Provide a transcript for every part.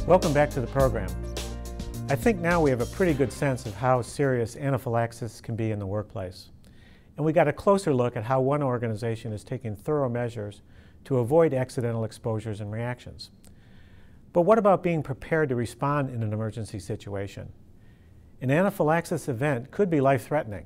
Welcome back to the program. I think now we have a pretty good sense of how serious anaphylaxis can be in the workplace. And we got a closer look at how one organization is taking thorough measures to avoid accidental exposures and reactions. But what about being prepared to respond in an emergency situation? An anaphylaxis event could be life-threatening.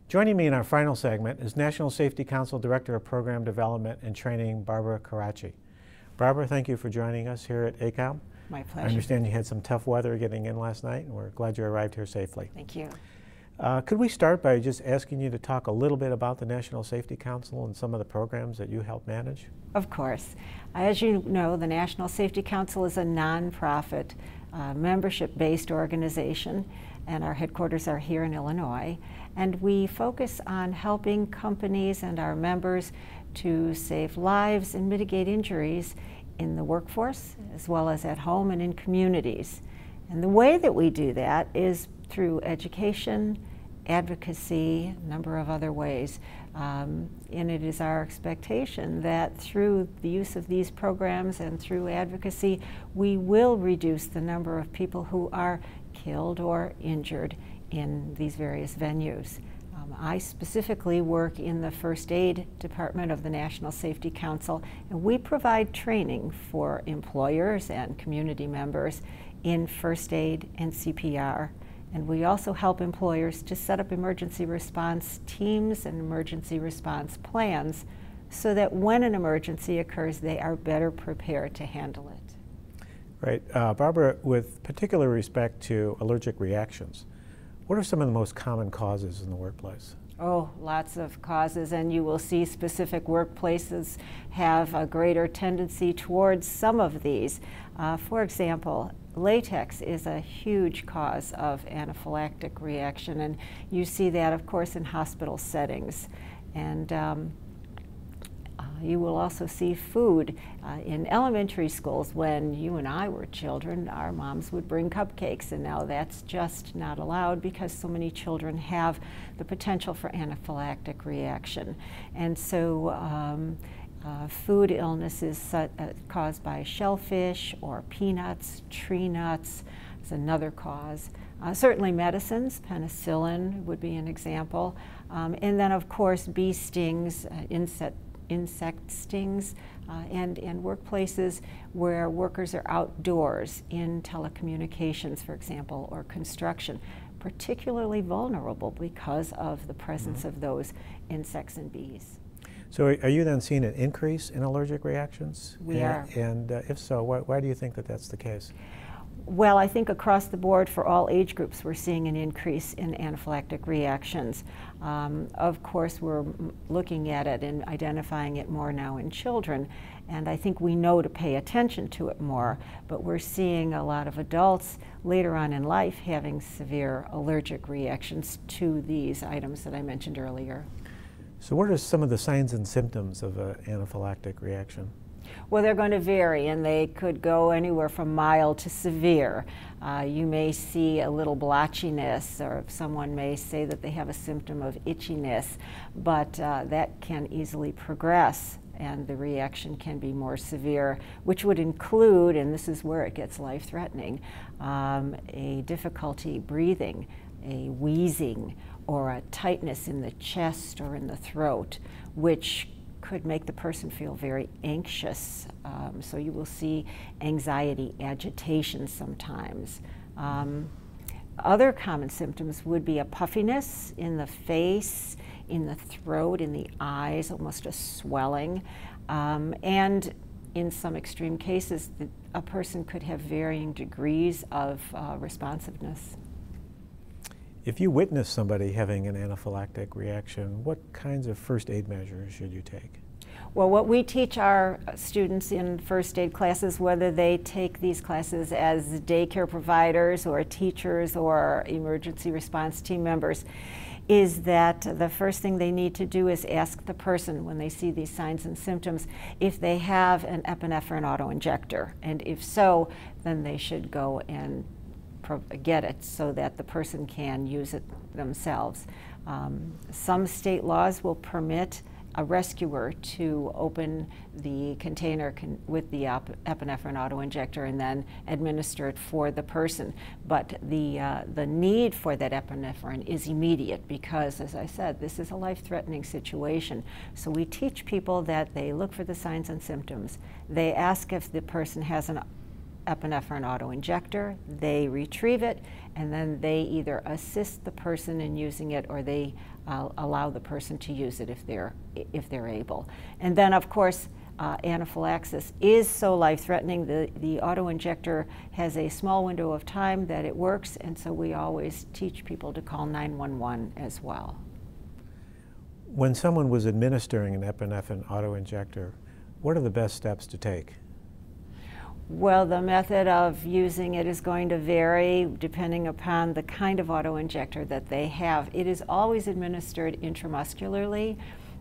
Joining me in our final segment is National Safety Council Director of Program Development and Training, Barbara Caracci. Barbara, thank you for joining us here at ACOEM. My pleasure. I understand you had some tough weather getting in last night, and we're glad you arrived here safely. Thank you. Could we start by just asking you to talk a little bit about the National Safety Council and some of the programs that you help manage? Of course. As you know, the National Safety Council is a nonprofit, membership-based organization, and our headquarters are here in Illinois. And we focus on helping companies and our members to save lives and mitigate injuries in the workforce, as well as at home and in communities. And the way that we do that is through education, advocacy, a number of other ways. And it is our expectation that through the use of these programs and through advocacy, we will reduce the number of people who are killed or injured in these various venues. I specifically work in the first aid department of the National Safety Council, and we provide training for employers and community members in first aid and CPR. And we also help employers to set up emergency response teams and emergency response plans so that when an emergency occurs, they are better prepared to handle it. Right. Barbara, with particular respect to allergic reactions, what are some of the most common causes in the workplace? Oh, lots of causes, and you will see specific workplaces have a greater tendency towards some of these. For example, latex is a huge cause of anaphylactic reaction, and you see that, of course, in hospital settings. And you will also see food. In elementary schools, when you and I were children, our moms would bring cupcakes, and now that's just not allowed because so many children have the potential for anaphylactic reaction. And so food illness is caused by shellfish or peanuts, tree nuts is another cause. Certainly medicines, penicillin would be an example. And then, of course, bee stings, insect stings, and in workplaces where workers are outdoors in telecommunications, for example, or construction, particularly vulnerable because of the presence of those insects and bees. So are you then seeing an increase in allergic reactions? We are. And if so, why do you think that that's the case? Well, I think across the board for all age groups we're seeing an increase in anaphylactic reactions. Of course, we're looking at it and identifying it more now in children, and I think we know to pay attention to it more, but we're seeing a lot of adults later on in life having severe allergic reactions to these items that I mentioned earlier. So what are some of the signs and symptoms of an anaphylactic reaction? Well, they're going to vary, and they could go anywhere from mild to severe. You may see a little blotchiness, or someone may say that they have a symptom of itchiness, but that can easily progress, and the reaction can be more severe, which would include, and this is where it gets life-threatening, a difficulty breathing, a wheezing, or a tightness in the chest or in the throat, which could make the person feel very anxious. So you will see anxiety, agitation sometimes. Other common symptoms would be a puffiness in the face, in the throat, in the eyes, almost a swelling. And in some extreme cases, a person could have varying degrees of responsiveness. If you witness somebody having an anaphylactic reaction, what kinds of first aid measures should you take? Well, what we teach our students in first aid classes, whether they take these classes as daycare providers or teachers or emergency response team members, is that the first thing they need to do is ask the person when they see these signs and symptoms if they have an epinephrine autoinjector, and if so, then they should go and get it so that the person can use it themselves. Some state laws will permit a rescuer to open the container with the epinephrine autoinjector and then administer it for the person. But the need for that epinephrine is immediate because, as I said, this is a life-threatening situation. So we teach people that they look for the signs and symptoms. They ask if the person has an epinephrine autoinjector, they retrieve it, and then they either assist the person in using it or they allow the person to use it if they're able. And then, of course, anaphylaxis is so life-threatening. The autoinjector has a small window of time that it works, and so we always teach people to call 911 as well. When someone was administering an epinephrine autoinjector, what are the best steps to take? Well, the method of using it is going to vary depending upon the kind of autoinjector that they have. It is always administered intramuscularly,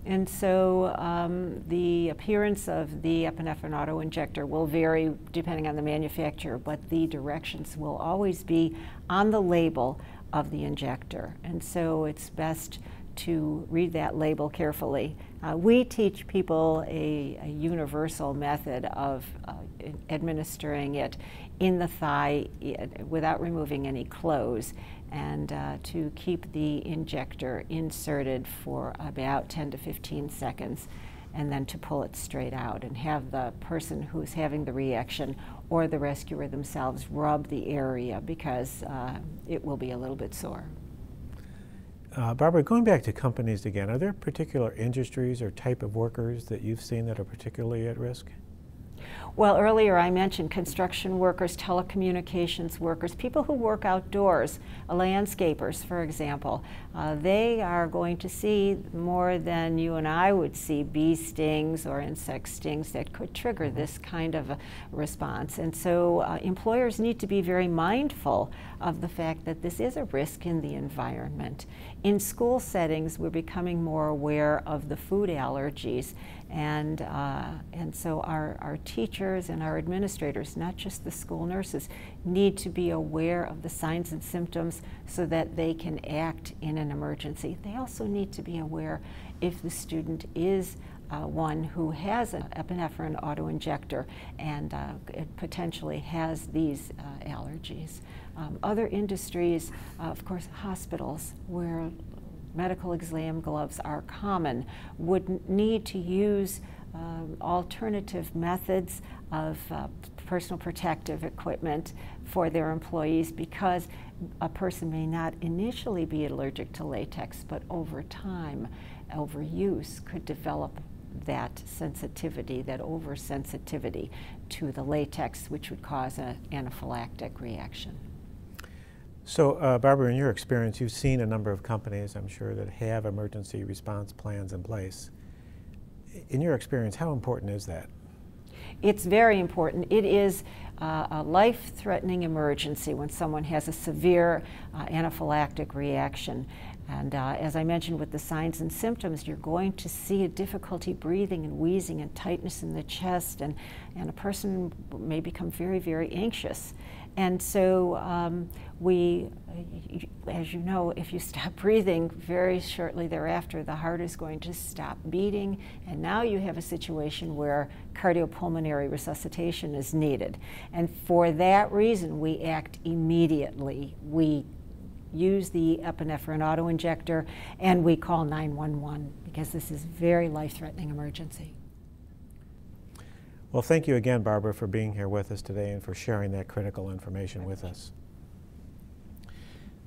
and so the appearance of the epinephrine autoinjector will vary depending on the manufacturer, but the directions will always be on the label of the injector, and so it's best to read that label carefully. We teach people a universal method of administering it in the thigh without removing any clothes, and to keep the injector inserted for about 10 to 15 seconds and then to pull it straight out and have the person who's having the reaction or the rescuer themselves rub the area because it will be a little bit sore. Barbara, going back to companies again, are there particular industries or type of workers that you've seen that are particularly at risk? Well, earlier I mentioned construction workers, telecommunications workers, people who work outdoors, landscapers, for example. They are going to see more than you and I would see bee stings or insect stings that could trigger this kind of a response. And so employers need to be very mindful of the fact that this is a risk in the environment. In school settings, we're becoming more aware of the food allergies, and so our teachers and our administrators, not just the school nurses, need to be aware of the signs and symptoms so that they can act in an emergency. They also need to be aware if the student is one who has an epinephrine autoinjector and it potentially has these allergies. Other industries, of course, hospitals, where medical exam gloves are common, would need to use alternative methods of personal protective equipment for their employees because a person may not initially be allergic to latex, but over time, overuse could develop that sensitivity, that oversensitivity to the latex, which would cause an anaphylactic reaction. So, Barbara, in your experience, you've seen a number of companies, I'm sure, that have emergency response plans in place. In your experience, how important is that? It's very important. It is a life-threatening emergency when someone has a severe anaphylactic reaction. And as I mentioned with the signs and symptoms, you're going to see a difficulty breathing and wheezing and tightness in the chest, and a person may become very, very anxious. And so as you know, if you stop breathing very shortly thereafter, the heart is going to stop beating, and now you have a situation where cardiopulmonary resuscitation is needed. And for that reason, we act immediately. We use the epinephrine autoinjector and we call 911 because this is a very life-threatening emergency. Well, thank you again, Barbara, for being here with us today and for sharing that critical information with us.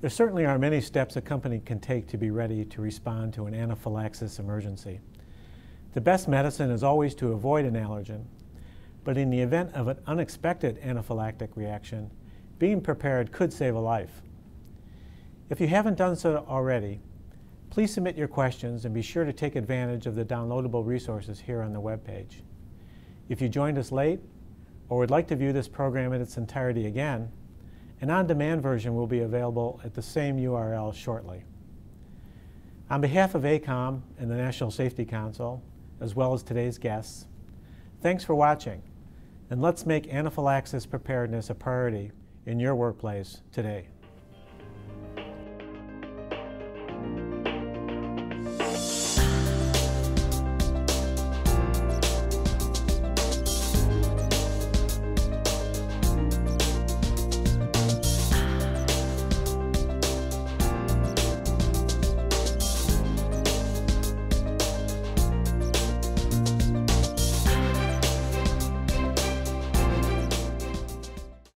There certainly are many steps a company can take to be ready to respond to an anaphylaxis emergency. The best medicine is always to avoid an allergen, but in the event of an unexpected anaphylactic reaction, being prepared could save a life. If you haven't done so already, please submit your questions and be sure to take advantage of the downloadable resources here on the webpage. If you joined us late or would like to view this program in its entirety again, an on-demand version will be available at the same URL shortly. On behalf of ACOEM and the National Safety Council, as well as today's guests, thanks for watching, and let's make anaphylaxis preparedness a priority in your workplace today.